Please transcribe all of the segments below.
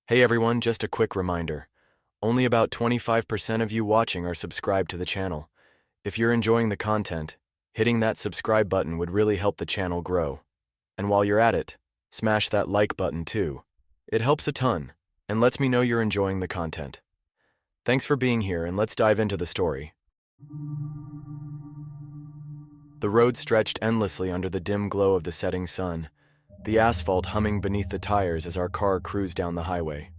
Hey everyone, just a quick reminder. Only about 25% of you watching are subscribed to the channel. If you're enjoying the content, hitting that subscribe button would really help the channel grow. And while you're at it, smash that like button too. It helps a ton, and lets me know you're enjoying the content. Thanks for being here, and let's dive into the story. The road stretched endlessly under the dim glow of the setting sun, the asphalt humming beneath the tires as our car cruised down the highway.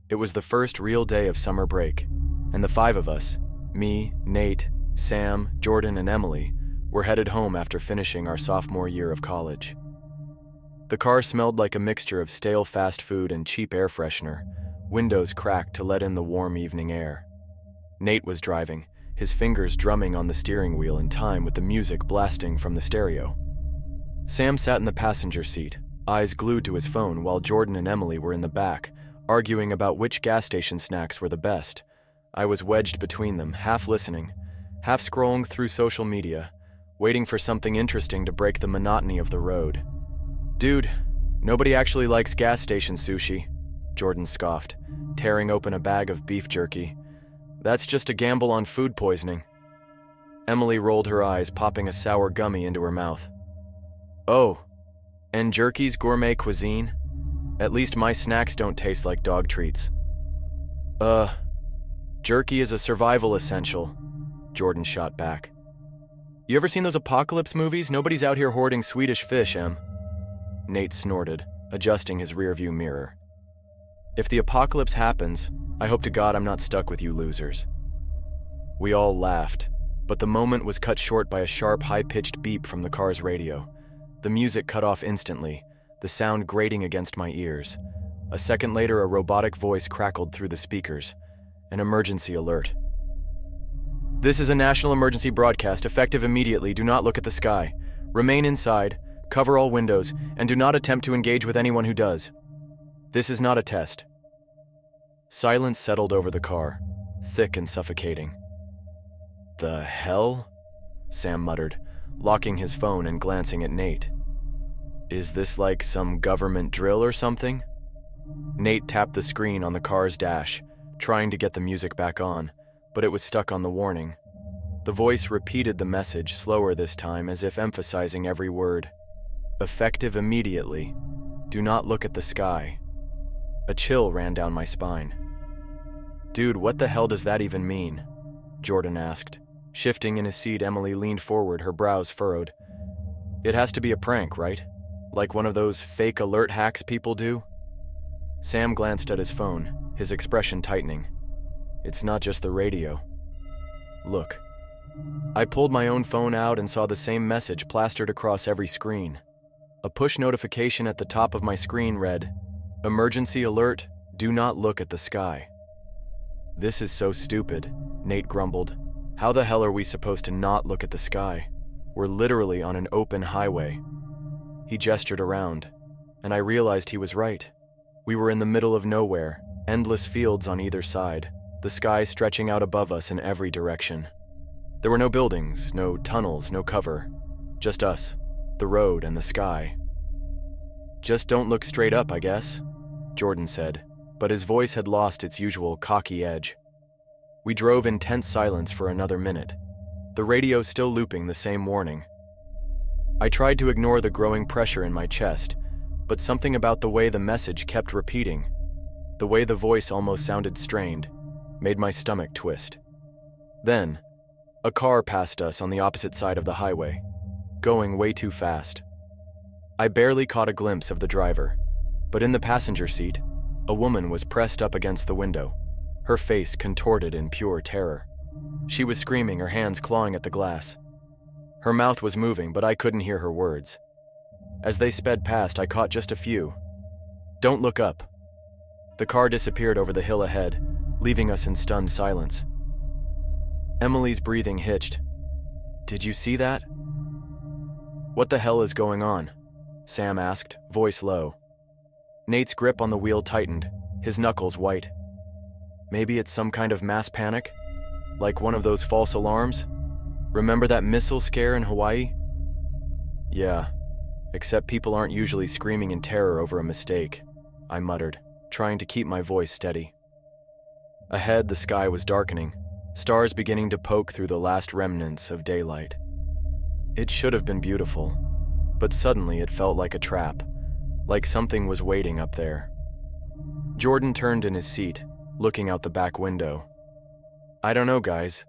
It was the first real day of summer break, and the five of us, me, Nate, Sam, Jordan, and Emily, were headed home after finishing our sophomore year of college. The car smelled like a mixture of stale fast food and cheap air freshener, windows cracked to let in the warm evening air. Nate was driving, his fingers drumming on the steering wheel in time with the music blasting from the stereo. Sam sat in the passenger seat, eyes glued to his phone, while Jordan and Emily were in the back, arguing about which gas station snacks were the best. I was wedged between them, half listening, half scrolling through social media, waiting for something interesting to break the monotony of the road. "Dude, nobody actually likes gas station sushi," Jordan scoffed, tearing open a bag of beef jerky. "That's just a gamble on food poisoning." Emily rolled her eyes, popping a sour gummy into her mouth. "Oh, and jerky's gourmet cuisine? At least my snacks don't taste like dog treats." Jerky is a survival essential," Jordan shot back. "You ever seen those apocalypse movies? Nobody's out here hoarding Swedish fish, Em." Nate snorted, adjusting his rearview mirror. "If the apocalypse happens, I hope to God I'm not stuck with you losers." We all laughed, but the moment was cut short by a sharp, high-pitched beep from the car's radio. The music cut off instantly, the sound grating against my ears. A second later, a robotic voice crackled through the speakers. An emergency alert. "This is a national emergency broadcast, effective immediately. Do not look at the sky. Remain inside, cover all windows, and do not attempt to engage with anyone who does. This is not a test." Silence settled over the car, thick and suffocating. "The hell?" Sam muttered, locking his phone and glancing at Nate. "Is this like some government drill or something?" Nate tapped the screen on the car's dash, trying to get the music back on, but it was stuck on the warning. The voice repeated the message, slower this time, as if emphasizing every word. "Effective immediately. Do not look at the sky." A chill ran down my spine. "Dude, what the hell does that even mean?" Jordan asked. Shifting in his seat, Emily leaned forward, her brows furrowed. "It has to be a prank, right? Like one of those fake alert hacks people do?" Sam glanced at his phone, his expression tightening. "It's not just the radio. Look." I pulled my own phone out and saw the same message plastered across every screen. A push notification at the top of my screen read, "Emergency alert, do not look at the sky." "This is so stupid," Nate grumbled. "How the hell are we supposed to not look at the sky? We're literally on an open highway." He gestured around, and I realized he was right. We were in the middle of nowhere, endless fields on either side, the sky stretching out above us in every direction. There were no buildings, no tunnels, no cover. Just us, the road, and the sky. "Just don't look straight up, I guess," Jordan said, but his voice had lost its usual cocky edge. We drove in tense silence for another minute, the radio still looping the same warning. I tried to ignore the growing pressure in my chest, but something about the way the message kept repeating, the way the voice almost sounded strained, made my stomach twist. Then, a car passed us on the opposite side of the highway, going way too fast. I barely caught a glimpse of the driver, but in the passenger seat, a woman was pressed up against the window, her face contorted in pure terror. She was screaming, her hands clawing at the glass. Her mouth was moving, but I couldn't hear her words. As they sped past, I caught just a few. "Don't look up." The car disappeared over the hill ahead, leaving us in stunned silence. Emily's breathing hitched. "Did you see that?" "What the hell is going on?" Sam asked, voice low. Nate's grip on the wheel tightened, his knuckles white. "Maybe it's some kind of mass panic? Like one of those false alarms? Remember that missile scare in Hawaii?" "Yeah, except people aren't usually screaming in terror over a mistake," I muttered, trying to keep my voice steady. Ahead, the sky was darkening, stars beginning to poke through the last remnants of daylight. It should have been beautiful, but suddenly it felt like a trap, like something was waiting up there. Jordan turned in his seat, looking out the back window. "I don't know, guys.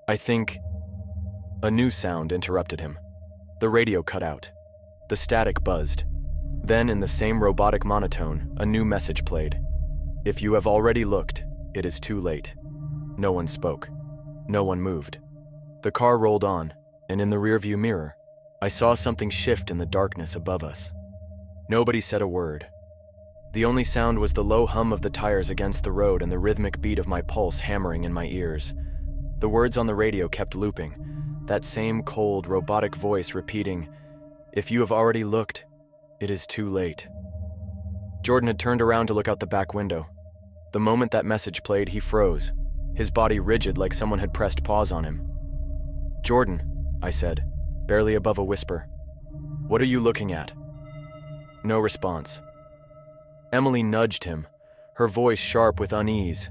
I think..." A new sound interrupted him. The radio cut out. The static buzzed. Then, in the same robotic monotone, a new message played. "If you have already looked, it is too late." No one spoke. No one moved. The car rolled on, and in the rearview mirror, I saw something shift in the darkness above us. Nobody said a word. The only sound was the low hum of the tires against the road and the rhythmic beat of my pulse hammering in my ears. The words on the radio kept looping, that same cold, robotic voice repeating, "If you have already looked, it is too late." Jordan had turned around to look out the back window. The moment that message played, he froze, his body rigid like someone had pressed pause on him. "Jordan," I said, barely above a whisper, "what are you looking at?" No response. Emily nudged him, her voice sharp with unease.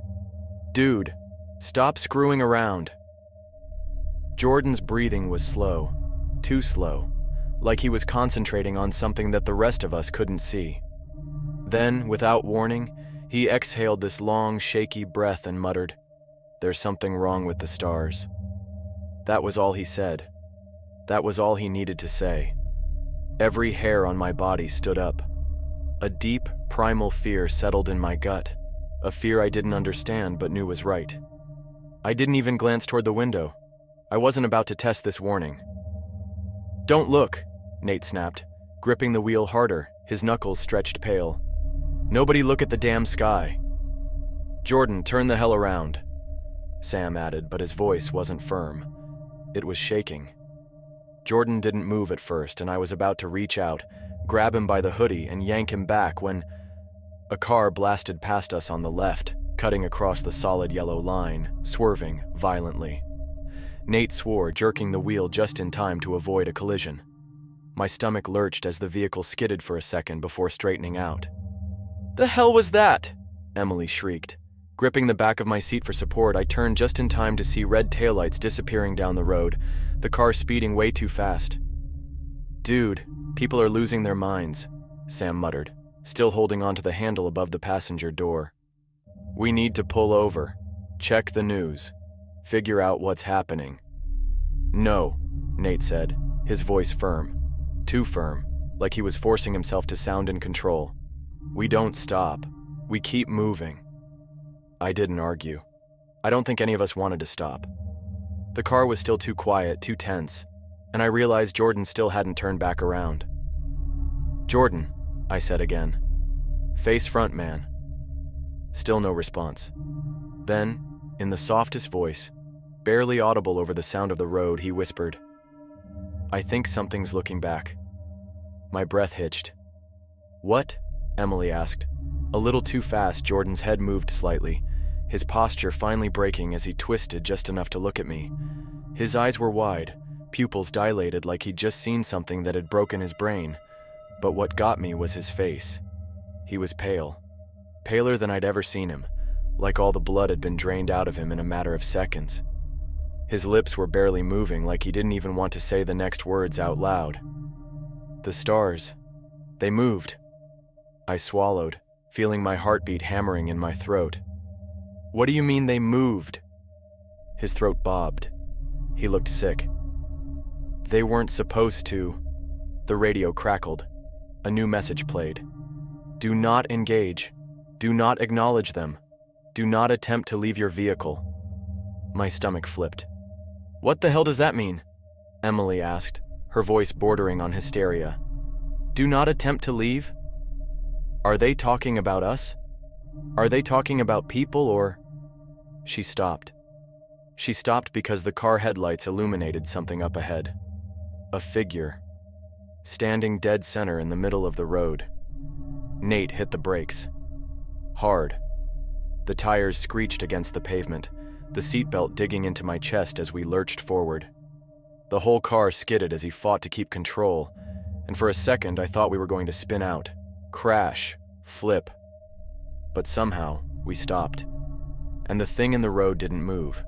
"Dude, stop screwing around." Jordan's breathing was slow, too slow, like he was concentrating on something that the rest of us couldn't see. Then, without warning, he exhaled this long, shaky breath and muttered, "There's something wrong with the stars." That was all he said. That was all he needed to say. Every hair on my body stood up. A deep, primal fear settled in my gut, a fear I didn't understand but knew was right. I didn't even glance toward the window. I wasn't about to test this warning. "Don't look," Nate snapped, gripping the wheel harder, his knuckles stretched pale. "Nobody look at the damn sky." "Jordan, turn the hell around," Sam added, but his voice wasn't firm. It was shaking. Jordan didn't move at first, and I was about to reach out, grab him by the hoodie, and yank him back when a car blasted past us on the left, cutting across the solid yellow line, swerving violently. Nate swore, jerking the wheel just in time to avoid a collision. My stomach lurched as the vehicle skidded for a second before straightening out. "The hell was that?" Emily shrieked. Gripping the back of my seat for support, I turned just in time to see red taillights disappearing down the road, the car speeding way too fast. "Dude, people are losing their minds," Sam muttered, still holding onto the handle above the passenger door. "We need to pull over, check the news, figure out what's happening." "No," Nate said, his voice firm. Too firm, like he was forcing himself to sound in control. "We don't stop. We keep moving." I didn't argue. I don't think any of us wanted to stop. The car was still too quiet, too tense, and I realized Jordan still hadn't turned back around. "Jordan," I said again. "Face front, man." Still no response. Then, in the softest voice, barely audible over the sound of the road, he whispered, "I think something's looking back." My breath hitched. "What?" Emily asked. A little too fast, Jordan's head moved slightly, his posture finally breaking as he twisted just enough to look at me. His eyes were wide, pupils dilated like he'd just seen something that had broken his brain. But what got me was his face. He was pale. Paler than I'd ever seen him, like all the blood had been drained out of him in a matter of seconds. His lips were barely moving, like he didn't even want to say the next words out loud. "The stars, they moved." I swallowed, feeling my heartbeat hammering in my throat. "What do you mean they moved?" His throat bobbed. He looked sick. "They weren't supposed to." The radio crackled. A new message played. "Do not engage. Do not acknowledge them. Do not attempt to leave your vehicle." My stomach flipped. "What the hell does that mean?" Emily asked, her voice bordering on hysteria. "Do not attempt to leave? Are they talking about us? Are they talking about people or..." She stopped. She stopped because the car headlights illuminated something up ahead. A figure, standing dead center in the middle of the road. Nate hit the brakes. Hard. The tires screeched against the pavement, the seatbelt digging into my chest as we lurched forward. The whole car skidded as he fought to keep control, and for a second I thought we were going to spin out, crash, flip. But somehow, we stopped. And the thing in the road didn't move.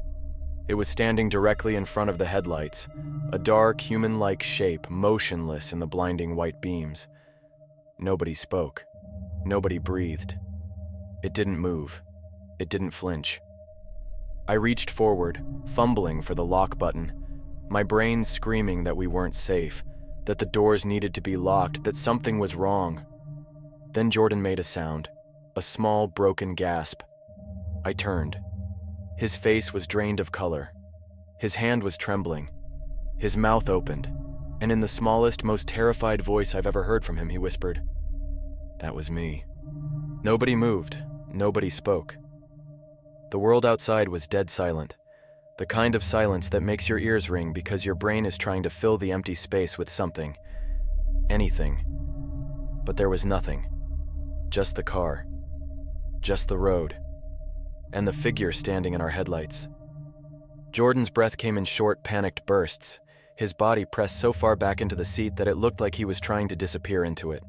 It was standing directly in front of the headlights, a dark, human-like shape, motionless in the blinding white beams. Nobody spoke. Nobody breathed. It didn't move. It didn't flinch. I reached forward, fumbling for the lock button, my brain screaming that we weren't safe, that the doors needed to be locked, that something was wrong. Then Jordan made a sound, a small, broken gasp. I turned. His face was drained of color. His hand was trembling. His mouth opened, and in the smallest, most terrified voice I've ever heard from him, he whispered, "That was me." Nobody moved. Nobody spoke. The world outside was dead silent, the kind of silence that makes your ears ring because your brain is trying to fill the empty space with something. Anything. But there was nothing. Just the car. Just the road. And the figure standing in our headlights. Jordan's breath came in short, panicked bursts, his body pressed so far back into the seat that it looked like he was trying to disappear into it.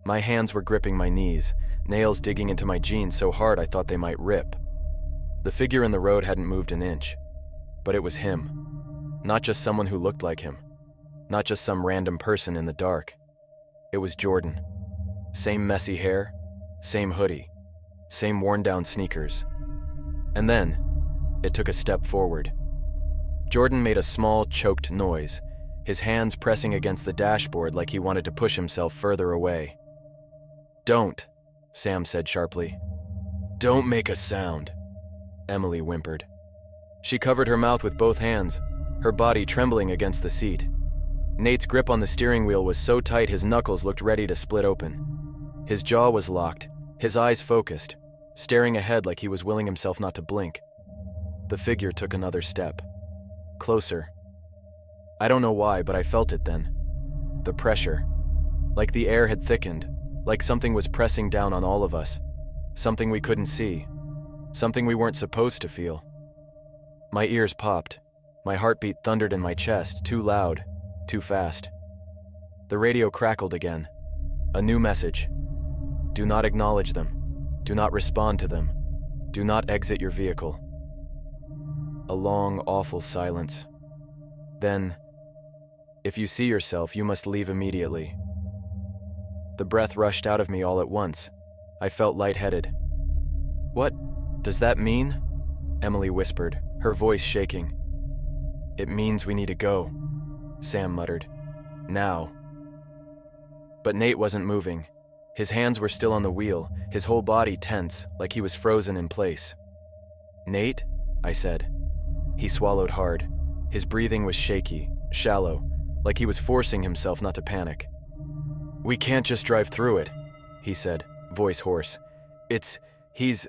My hands were gripping my knees, nails digging into my jeans so hard I thought they might rip. The figure in the road hadn't moved an inch, but it was him. Not just someone who looked like him. Not just some random person in the dark. It was Jordan. Same messy hair, same hoodie, same worn-down sneakers. And then, it took a step forward. Jordan made a small, choked noise, his hands pressing against the dashboard like he wanted to push himself further away. "Don't," Sam said sharply. "Don't make a sound," Emily whimpered. She covered her mouth with both hands, her body trembling against the seat. Nate's grip on the steering wheel was so tight his knuckles looked ready to split open. His jaw was locked, his eyes focused, staring ahead like he was willing himself not to blink. The figure took another step. Closer. I don't know why, but I felt it then. The pressure. Like the air had thickened, like something was pressing down on all of us. Something we couldn't see. Something we weren't supposed to feel. My ears popped. My heartbeat thundered in my chest, too loud, too fast. The radio crackled again. A new message. Do not acknowledge them. Do not respond to them. Do not exit your vehicle. A long, awful silence. Then, if you see yourself, you must leave immediately. The breath rushed out of me all at once. I felt lightheaded. "What does that mean?" Emily whispered, her voice shaking. "It means we need to go," Sam muttered. "Now." But Nate wasn't moving. His hands were still on the wheel, his whole body tense, like he was frozen in place. "Nate?" I said. He swallowed hard. His breathing was shaky, shallow, like he was forcing himself not to panic. "We can't just drive through it," he said, voice hoarse. He's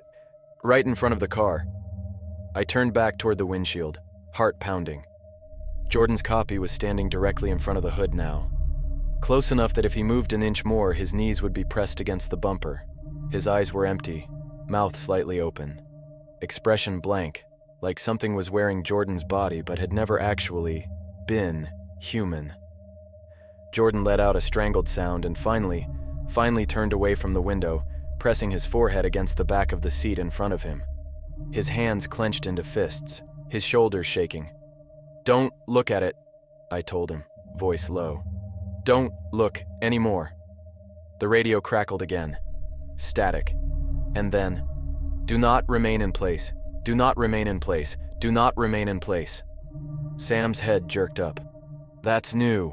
right in front of the car." I turned back toward the windshield, heart pounding. Jordan's copy was standing directly in front of the hood now. Close enough that if he moved an inch more, his knees would be pressed against the bumper. His eyes were empty, mouth slightly open. Expression blank, like something was wearing Jordan's body but had never actually been human. Jordan let out a strangled sound and finally turned away from the window, pressing his forehead against the back of the seat in front of him. His hands clenched into fists, his shoulders shaking. "Don't look at it," I told him, voice low. "Don't look anymore." The radio crackled again. Static. And then, "Do not remain in place. Do not remain in place. Do not remain in place." Sam's head jerked up. "That's new."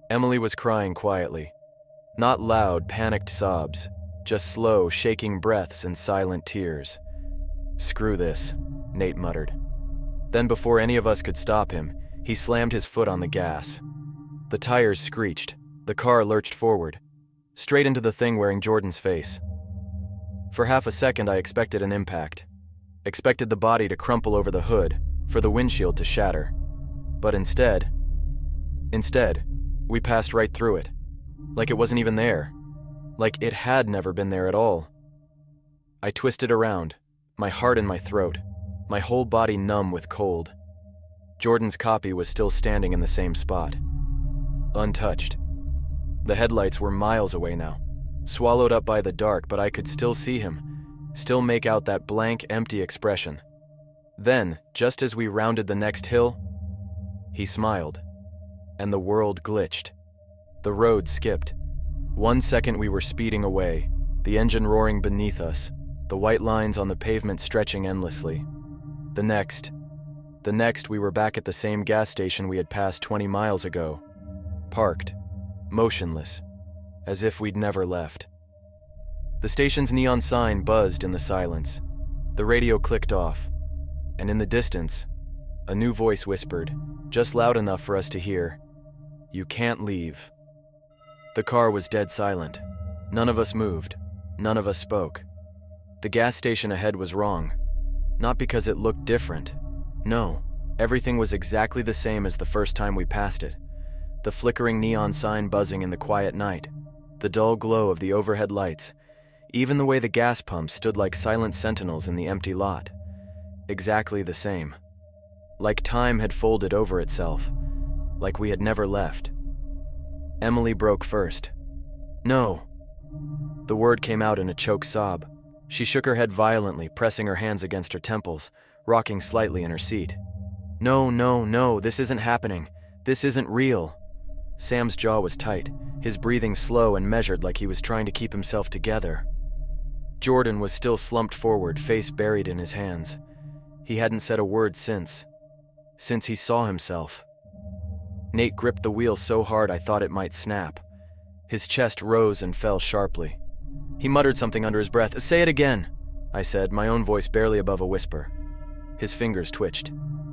Emily was crying quietly. Not loud, panicked sobs, just slow, shaking breaths and silent tears. "Screw this," Nate muttered. Then before any of us could stop him, he slammed his foot on the gas. The tires screeched. The car lurched forward, straight into the thing wearing Jordan's face. For half a second I expected an impact. Expected the body to crumple over the hood, for the windshield to shatter. But instead, we passed right through it. Like it wasn't even there. Like it had never been there at all. I twisted around, my heart in my throat, my whole body numb with cold. Jordan's copy was still standing in the same spot. Untouched. The headlights were miles away now, swallowed up by the dark, but I could still see him, still make out that blank, empty expression. Then, just as we rounded the next hill, he smiled, and the world glitched. The road skipped. 1 second we were speeding away, the engine roaring beneath us, the white lines on the pavement stretching endlessly. The next we were back at the same gas station we had passed 20 miles ago, parked, motionless, as if we'd never left. The station's neon sign buzzed in the silence. The radio clicked off, and in the distance, a new voice whispered, just loud enough for us to hear, "You can't leave." The car was dead silent. None of us moved. None of us spoke. The gas station ahead was wrong. Not because it looked different. No, everything was exactly the same as the first time we passed it. The flickering neon sign buzzing in the quiet night, the dull glow of the overhead lights, even the way the gas pumps stood like silent sentinels in the empty lot. Exactly the same. Like time had folded over itself. Like we had never left. Emily broke first. "No." The word came out in a choked sob. She shook her head violently, pressing her hands against her temples, rocking slightly in her seat. "No, no, no, this isn't happening. This isn't real." Sam's jaw was tight, his breathing slow and measured like he was trying to keep himself together. Jordan was still slumped forward, face buried in his hands. He hadn't said a word since he saw himself. Nate gripped the wheel so hard I thought it might snap. His chest rose and fell sharply. He muttered something under his breath. "Say it again," I said, my own voice barely above a whisper. His fingers twitched.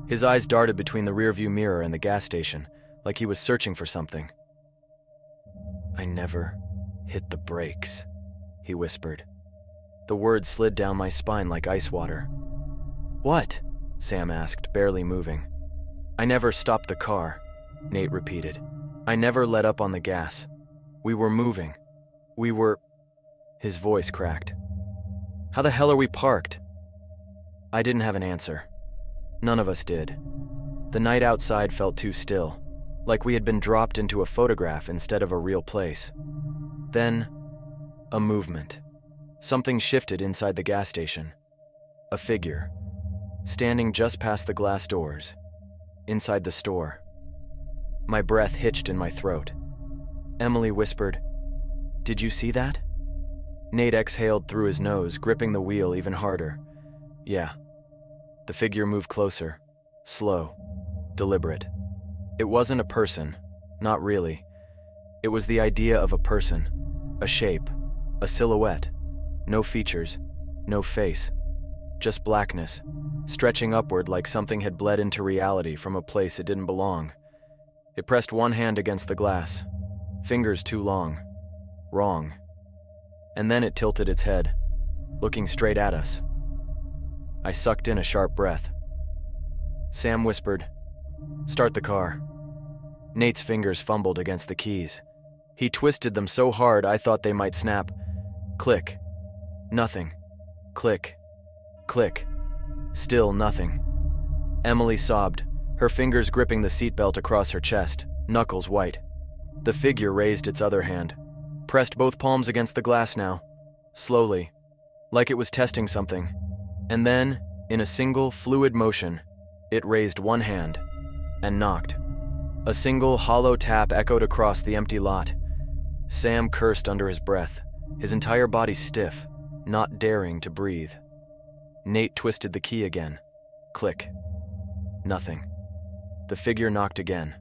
His eyes darted between the rearview mirror and the gas station, like he was searching for something. "I never hit the brakes," he whispered. The words slid down my spine like ice water. "What?" Sam asked, barely moving. "I never stopped the car," Nate repeated. "I never let up on the gas. We were moving. We were..." His voice cracked. "How the hell are we parked?" I didn't have an answer. None of us did. The night outside felt too still, like we had been dropped into a photograph instead of a real place. Then, a movement. Something shifted inside the gas station. A figure, standing just past the glass doors, inside the store. My breath hitched in my throat. Emily whispered, "Did you see that?" Nate exhaled through his nose, gripping the wheel even harder. "Yeah." The figure moved closer, slow, deliberate. It wasn't a person, not really. It was the idea of a person, a shape, a silhouette, no features, no face, just blackness, stretching upward like something had bled into reality from a place it didn't belong. It pressed one hand against the glass, fingers too long, wrong. And then it tilted its head, looking straight at us. I sucked in a sharp breath. Sam whispered, "Start the car." Nate's fingers fumbled against the keys. He twisted them so hard I thought they might snap. Click. Nothing. Click. Click. Still nothing. Emily sobbed, her fingers gripping the seatbelt across her chest, knuckles white. The figure raised its other hand, pressed both palms against the glass now, slowly, like it was testing something. And then, in a single, fluid motion, it raised one hand and knocked. A single, hollow tap echoed across the empty lot. Sam cursed under his breath, his entire body stiff, not daring to breathe. Nate twisted the key again. Click. Nothing. The figure knocked again.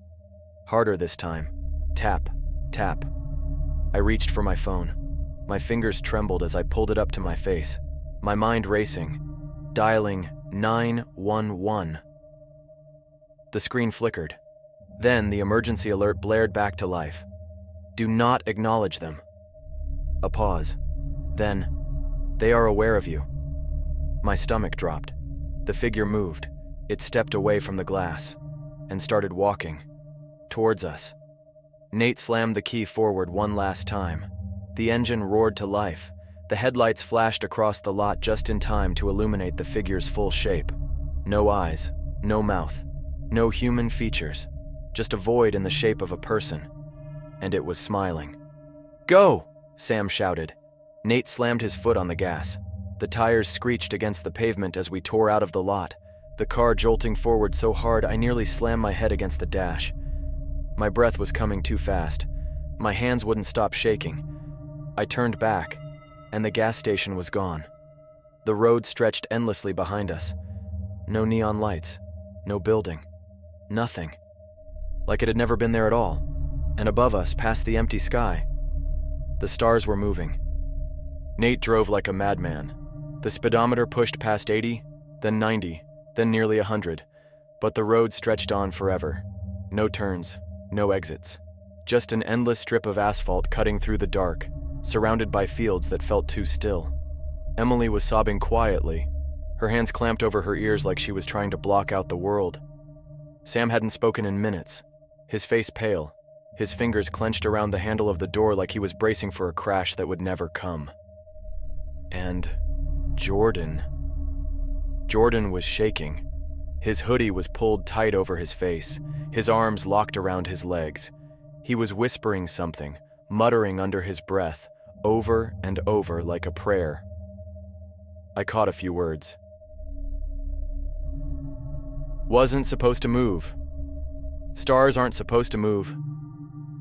Harder this time. Tap, tap. I reached for my phone. My fingers trembled as I pulled it up to my face, my mind racing, dialing 911. The screen flickered. Then the emergency alert blared back to life. Do not acknowledge them. A pause. Then, they are aware of you. My stomach dropped. The figure moved. It stepped away from the glass and started walking towards us. Nate slammed the key forward one last time. The engine roared to life. The headlights flashed across the lot just in time to illuminate the figure's full shape. No eyes, no mouth, no human features, just a void in the shape of a person. And it was smiling. "Go!" Sam shouted. Nate slammed his foot on the gas. The tires screeched against the pavement as we tore out of the lot, the car jolting forward so hard I nearly slammed my head against the dash. My breath was coming too fast. My hands wouldn't stop shaking. I turned back, and the gas station was gone. The road stretched endlessly behind us. No neon lights, no building, nothing. Like it had never been there at all. And above us, past the empty sky, the stars were moving. Nate drove like a madman. The speedometer pushed past 80, then 90, then nearly 100, but the road stretched on forever. No turns, no exits. Just an endless strip of asphalt cutting through the dark, surrounded by fields that felt too still. Emily was sobbing quietly, her hands clamped over her ears like she was trying to block out the world. Sam hadn't spoken in minutes, his face pale, his fingers clenched around the handle of the door like he was bracing for a crash that would never come. And Jordan was shaking. His hoodie was pulled tight over his face, his arms locked around his legs. He was whispering something, muttering under his breath, over and over like a prayer. I caught a few words. Wasn't supposed to move. Stars aren't supposed to move.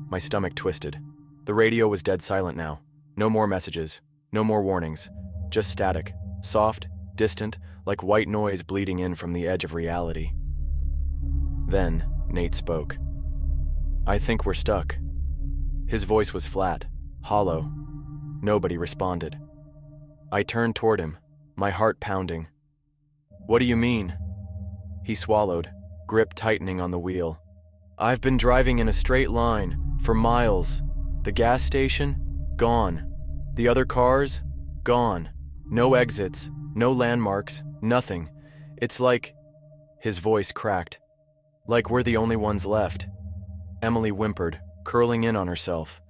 My stomach twisted. The radio was dead silent now. No more messages, no more warnings, just static, soft, distant, like white noise bleeding in from the edge of reality. Then Nate spoke. I think we're stuck. His voice was flat, hollow. Nobody responded. I turned toward him, my heart pounding. What do you mean? He swallowed, grip tightening on the wheel. I've been driving in a straight line for miles. The gas station? Gone. The other cars? Gone. No exits, no landmarks, nothing. It's like... His voice cracked. Like we're the only ones left. Emily whimpered, curling in on herself.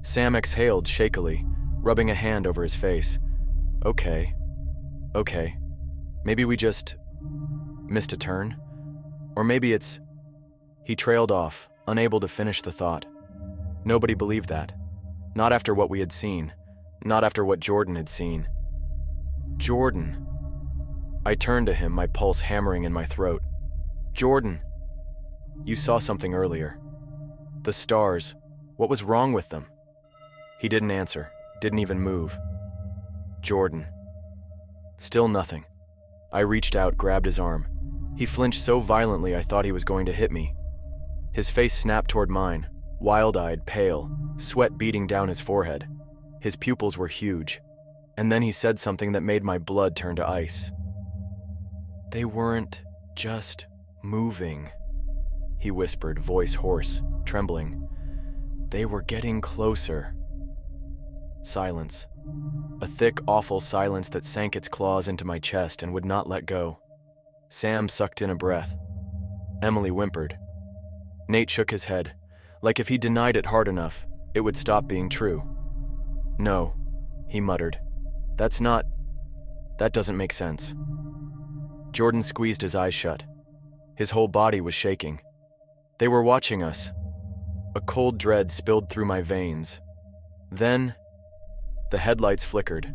Sam exhaled shakily, rubbing a hand over his face. Okay. Maybe we just... missed a turn? Or maybe it's... He trailed off, unable to finish the thought. Nobody believed that. Not after what we had seen. Not after what Jordan had seen. Jordan. I turned to him, my pulse hammering in my throat. Jordan. You saw something earlier. The stars. What was wrong with them? He didn't answer, didn't even move. Jordan. Still nothing. I reached out, grabbed his arm. He flinched so violently I thought he was going to hit me. His face snapped toward mine, wild-eyed, pale, sweat beading down his forehead. His pupils were huge. And then he said something that made my blood turn to ice. They weren't just moving, he whispered, voice hoarse, trembling. They were getting closer. Silence. A thick, awful silence that sank its claws into my chest and would not let go. Sam sucked in a breath. Emily whimpered. Nate shook his head, like if he denied it hard enough, it would stop being true. No, he muttered. That doesn't make sense. Jordan squeezed his eyes shut. His whole body was shaking. They were watching us. A cold dread spilled through my veins. Then, the headlights flickered.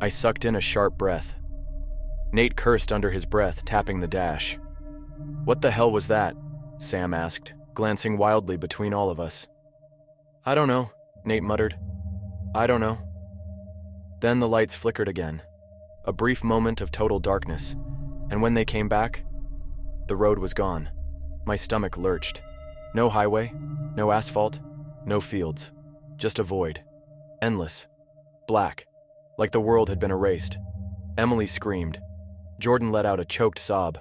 I sucked in a sharp breath. Nate cursed under his breath, tapping the dash. What the hell was that? Sam asked, glancing wildly between all of us. I don't know, Nate muttered. I don't know. Then the lights flickered again. A brief moment of total darkness, and when they came back, the road was gone. My stomach lurched. No highway, no asphalt, no fields. Just a void. Endless. Black. Like the world had been erased. Emily screamed. Jordan let out a choked sob.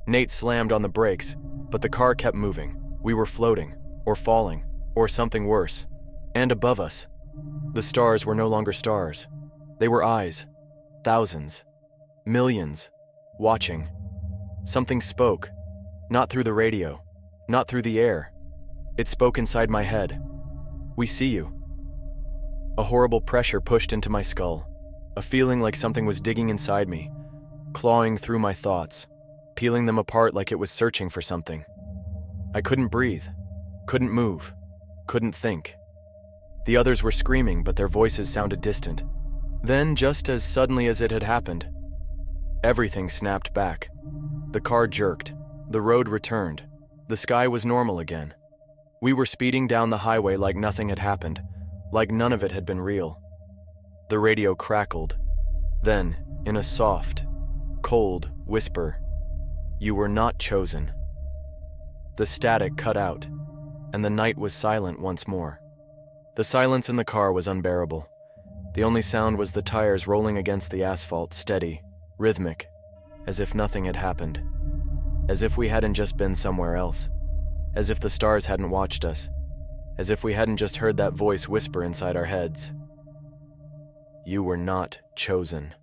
Nate slammed on the brakes, but the car kept moving. We were floating, or falling, or something worse. And above us, the stars were no longer stars. They were eyes. Thousands. Millions. Watching. Something spoke. Not through the radio. Not through the air. It spoke inside my head. We see you. A horrible pressure pushed into my skull. A feeling like something was digging inside me, clawing through my thoughts, peeling them apart like it was searching for something. I couldn't breathe, couldn't move, couldn't think. The others were screaming, but their voices sounded distant. Then, just as suddenly as it had happened, everything snapped back. The car jerked. The road returned. The sky was normal again. We were speeding down the highway like nothing had happened, like none of it had been real. The radio crackled. Then, in a soft, cold whisper, "You were not chosen." The static cut out, and the night was silent once more. The silence in the car was unbearable. The only sound was the tires rolling against the asphalt, steady, rhythmic, as if nothing had happened. As if we hadn't just been somewhere else. As if the stars hadn't watched us. As if we hadn't just heard that voice whisper inside our heads. "You were not chosen."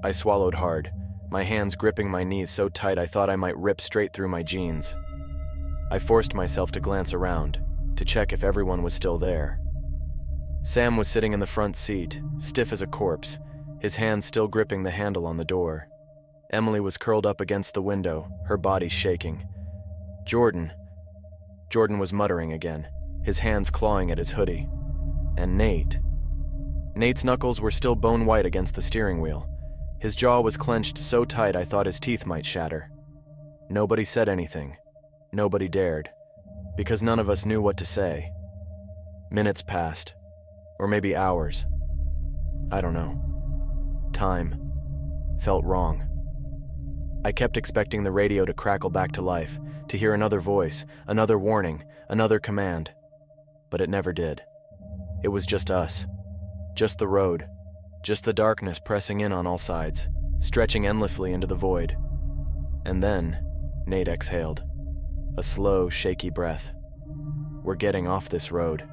I swallowed hard, my hands gripping my knees so tight I thought I might rip straight through my jeans. I forced myself to glance around, to check if everyone was still there. Sam was sitting in the front seat, stiff as a corpse, his hands still gripping the handle on the door. Emily was curled up against the window, her body shaking. Jordan was muttering again, his hands clawing at his hoodie. And Nate's knuckles were still bone white against the steering wheel. His jaw was clenched so tight I thought his teeth might shatter. Nobody said anything. Nobody dared. Because none of us knew what to say. Minutes passed. Or maybe hours. I don't know. Time felt wrong. I kept expecting the radio to crackle back to life, to hear another voice, another warning, another command. But it never did. It was just us. Just the road. Just the darkness pressing in on all sides, stretching endlessly into the void. And then, Nate exhaled. A slow, shaky breath. "We're getting off this road."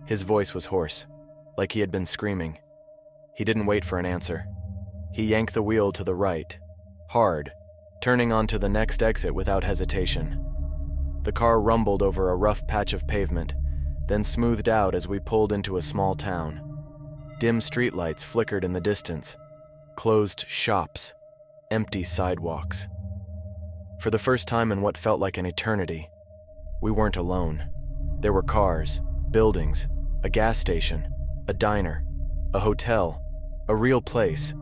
His voice was hoarse, like he had been screaming. He didn't wait for an answer. He yanked the wheel to the right, hard, turning onto the next exit without hesitation. The car rumbled over a rough patch of pavement, then smoothed out as we pulled into a small town. Dim streetlights flickered in the distance, closed shops, empty sidewalks. For the first time in what felt like an eternity, we weren't alone. There were cars, buildings, a gas station, a diner, a hotel, a real place,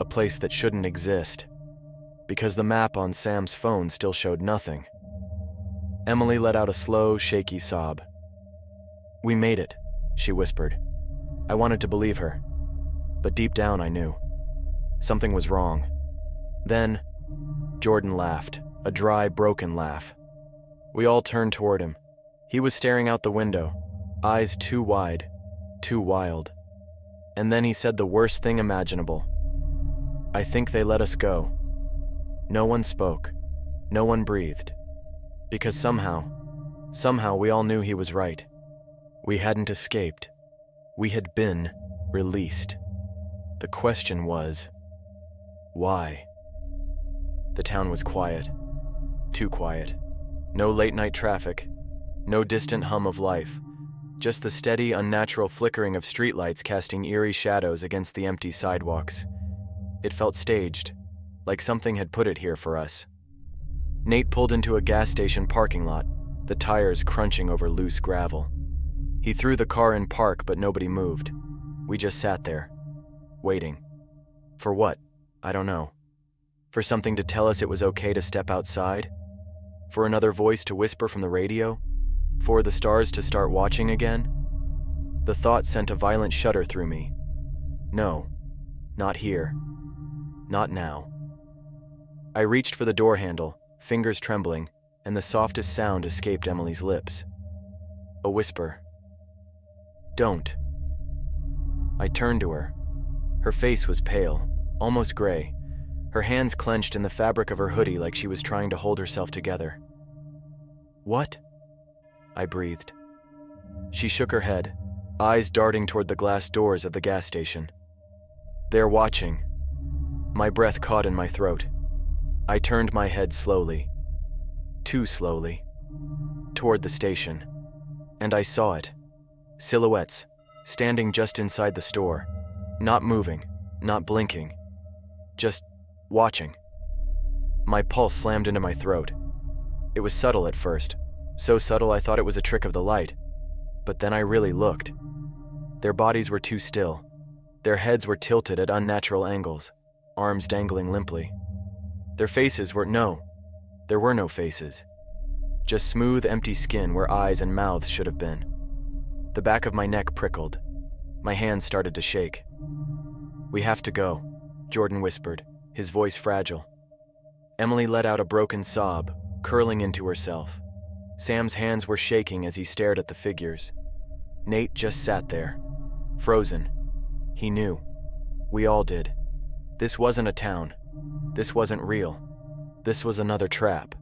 a place that shouldn't exist, because the map on Sam's phone still showed nothing. Emily let out a slow, shaky sob. "We made it," she whispered. I wanted to believe her, but deep down I knew. Something was wrong. Then, Jordan laughed, a dry, broken laugh. We all turned toward him. He was staring out the window, eyes too wide, too wild. And then he said the worst thing imaginable. "I think they let us go." No one spoke. No one breathed. Because somehow we all knew he was right. We hadn't escaped. We had been released. The question was, why? The town was quiet. Too quiet. No late-night traffic. No distant hum of life. Just the steady, unnatural flickering of streetlights casting eerie shadows against the empty sidewalks. It felt staged, like something had put it here for us. Nate pulled into a gas station parking lot, the tires crunching over loose gravel. He threw the car in park, but nobody moved. We just sat there, waiting. For what? I don't know. For something to tell us it was okay to step outside? For another voice to whisper from the radio? For the stars to start watching again? The thought sent a violent shudder through me. No, not here. Not now. I reached for the door handle, fingers trembling, and the softest sound escaped Emily's lips. A whisper. "Don't." I turned to her. Her face was pale, almost gray, her hands clenched in the fabric of her hoodie like she was trying to hold herself together. "What?" I breathed. She shook her head, eyes darting toward the glass doors of the gas station. "They're watching." My breath caught in my throat. I turned my head slowly, too slowly, toward the station, and I saw it. Silhouettes, standing just inside the store, not moving, not blinking, just watching. My pulse slammed into my throat. It was subtle at first, so subtle I thought it was a trick of the light, but then I really looked. Their bodies were too still, Their heads were tilted at unnatural angles, arms dangling limply. Their faces were there were no faces. Just smooth, empty skin where eyes and mouths should have been. The back of my neck prickled. My hands started to shake. "We have to go," Jordan whispered, his voice fragile. Emily let out a broken sob, curling into herself. Sam's hands were shaking as he stared at the figures. Nate just sat there, frozen. He knew. We all did. This wasn't a town. This wasn't real. This was another trap.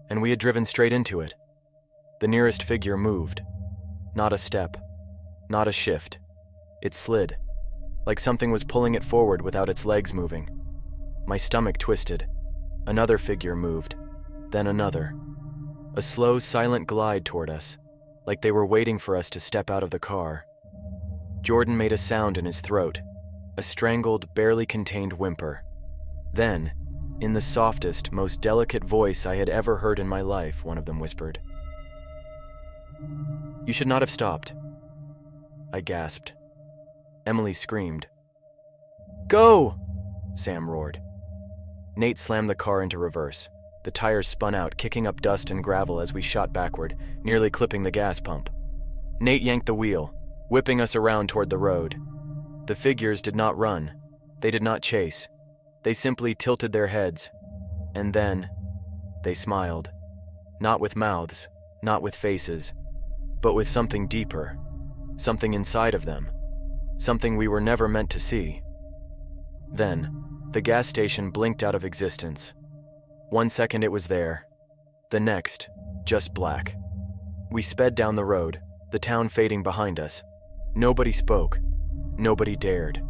And we had driven straight into it. The nearest figure moved. Not a step. Not a shift. It slid, like something was pulling it forward without its legs moving. My stomach twisted. Another figure moved. Then another. A slow, silent glide toward us, like they were waiting for us to step out of the car. Jordan made a sound in his throat, a strangled, barely contained whimper. Then, in the softest, most delicate voice I had ever heard in my life, one of them whispered, "You should not have stopped." I gasped. Emily screamed. "Go!" Sam roared. Nate slammed the car into reverse. The tires spun out, kicking up dust and gravel as we shot backward, nearly clipping the gas pump. Nate yanked the wheel, whipping us around toward the road. The figures did not run. They did not chase. They simply tilted their heads. And then, they smiled. Not with mouths, not with faces, but with something deeper. Something inside of them. Something we were never meant to see. Then, the gas station blinked out of existence. 1 second it was there. The next, just black. We sped down the road, the town fading behind us. Nobody spoke. Nobody dared.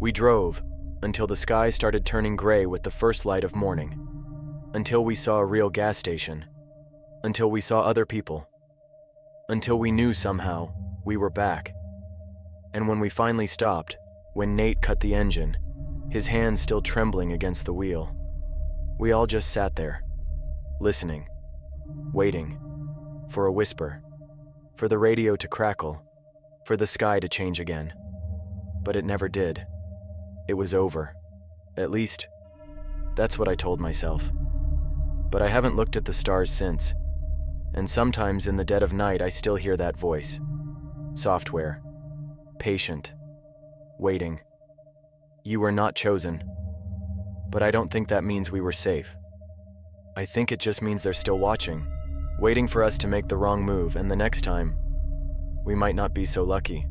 We drove until the sky started turning gray with the first light of morning. Until we saw a real gas station. Until we saw other people. Until we knew somehow we were back. And when we finally stopped, when Nate cut the engine, his hands still trembling against the wheel, we all just sat there, listening, waiting, for a whisper, for the radio to crackle, for the sky to change again. But it never did. It was over. At least, that's what I told myself. But I haven't looked at the stars since, and sometimes in the dead of night I still hear that voice. Software. Patient. Waiting. You were not chosen. But I don't think that means we were safe. I think it just means they're still watching, waiting for us to make the wrong move, and the next time, we might not be so lucky.